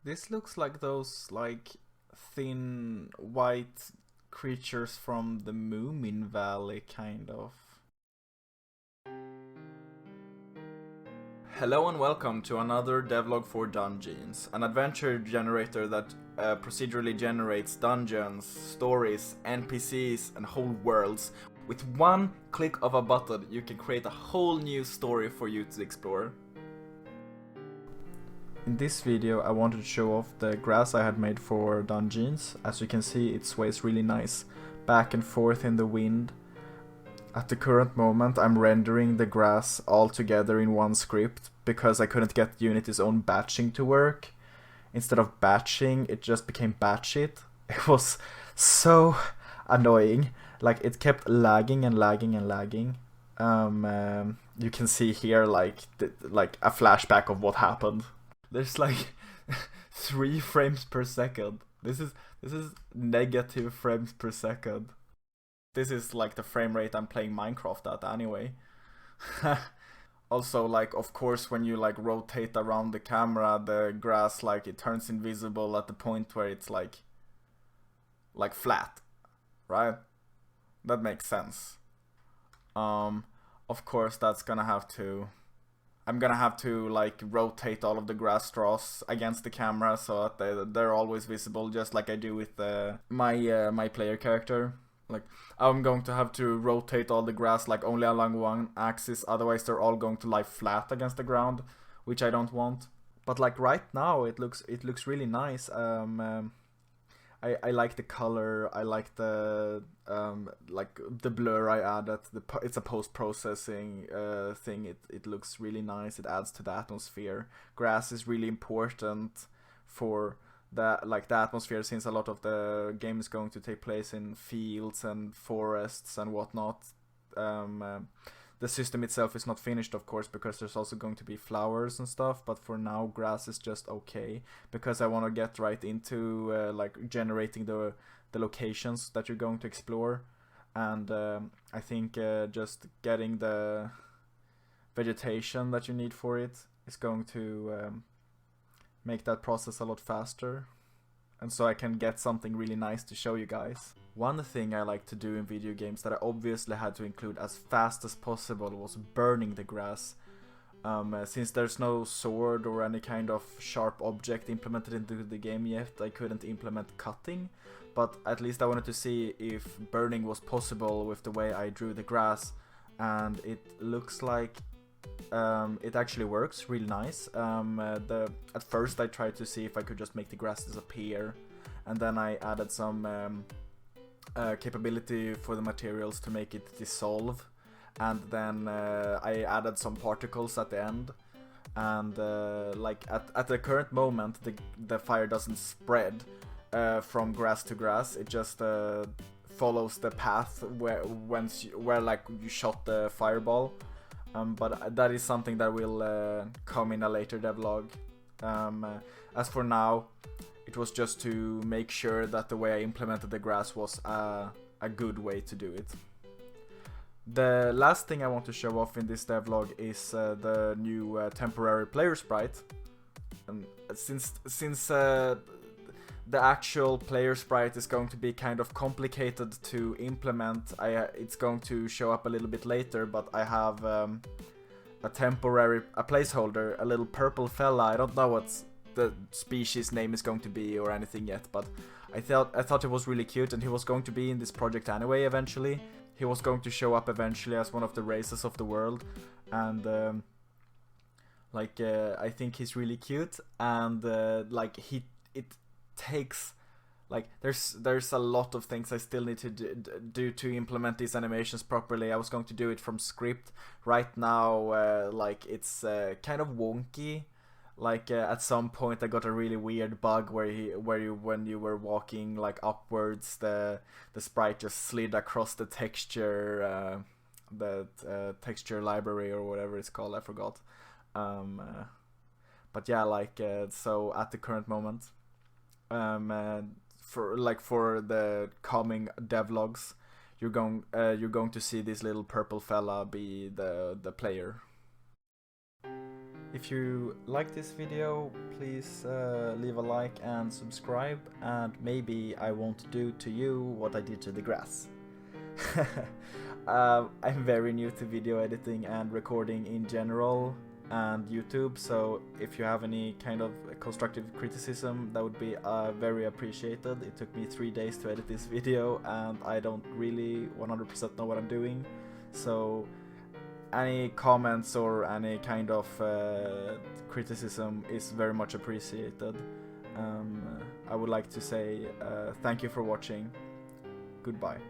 This looks like those thin white creatures from the Moomin Valley, kind of. Hello and welcome to another devlog for DunGenes, an adventure generator that procedurally generates dungeons, stories, NPCs, and whole worlds. With one click of a button, you can create a whole new story for you to explore. In this video I wanted to show off the grass I had made for DunGenes. As you can see, it sways really nice back and forth in the wind. At the current moment I'm rendering the grass all together in one script because I couldn't get Unity's own batching to work. Instead of batching, it just became batshit. It was so annoying. Like, it kept lagging and lagging and lagging. You can see here like a flashback of what happened. There's like 3 frames per second. This is negative frames per second. This is like the frame rate I'm playing Minecraft at anyway. Also, like, of course, when you like rotate around the camera, the grass, like, it turns invisible at the point where it's like flat, right? That makes sense. Of course, I'm gonna have to like rotate all of the grass straws against the camera so that they're always visible, just like I do with my player character. Like, I'm going to have to rotate all the grass like only along one axis, otherwise they're all going to lie flat against the ground, which I don't want. But like right now, it looks really nice. I like the color. I like the blur I added. It's a post-processing thing. It looks really nice. It adds to the atmosphere. Grass is really important for the atmosphere, since a lot of the game is going to take place in fields and forests and whatnot. The system itself is not finished, of course, because there's also going to be flowers and stuff, but for now grass is just okay, because I want to get right into like generating the locations that you're going to explore. And I think just getting the vegetation that you need for it is going to make that process a lot faster, and so I can get something really nice to show you guys. One thing I like to do in video games that I obviously had to include as fast as possible was burning the grass. Since there's no sword or any kind of sharp object implemented into the game yet, I couldn't implement cutting, but at least I wanted to see if burning was possible with the way I drew the grass, and it looks like it actually works really nice. At first I tried to see if I could just make the grass disappear, and then I added some capability for the materials to make it dissolve, and then I added some particles at the end. And like at the current moment, the fire doesn't spread from grass to grass. It just follows the path where like you shot the fireball. But that is something that will come in a later devlog. As for now, it was just to make sure that the way I implemented the grass was a good way to do it. The last thing I want to show off in this devlog is the new temporary player sprite. And since the actual player sprite is going to be kind of complicated to implement, it's going to show up a little bit later, but I have a placeholder, a little purple fella. I don't know what the species name is going to be or anything yet, but I thought it was really cute, and he was going to be in this project anyway eventually. He was going to show up eventually as one of the races of the world, and I think he's really cute, and it takes, like, there's a lot of things I still need to do to implement these animations properly. I was going to do it from script. Right now, like, it's kind of wonky. Like, at some point I got a really weird bug where when you were walking like upwards, the sprite just slid across the texture, texture library or whatever it's called. I forgot. But yeah, like, so at the current moment, for the coming devlogs, you're going to see this little purple fella be the player. If you like this video, please leave a like and subscribe, and maybe I won't do to you what I did to the grass. I'm very new to video editing and recording in general and YouTube, so if you have any kind of constructive criticism, that would be very appreciated. It took me 3 days to edit this video and I don't really 100% know what I'm doing, so any comments or any kind of criticism is very much appreciated. I would like to say thank you for watching. Goodbye.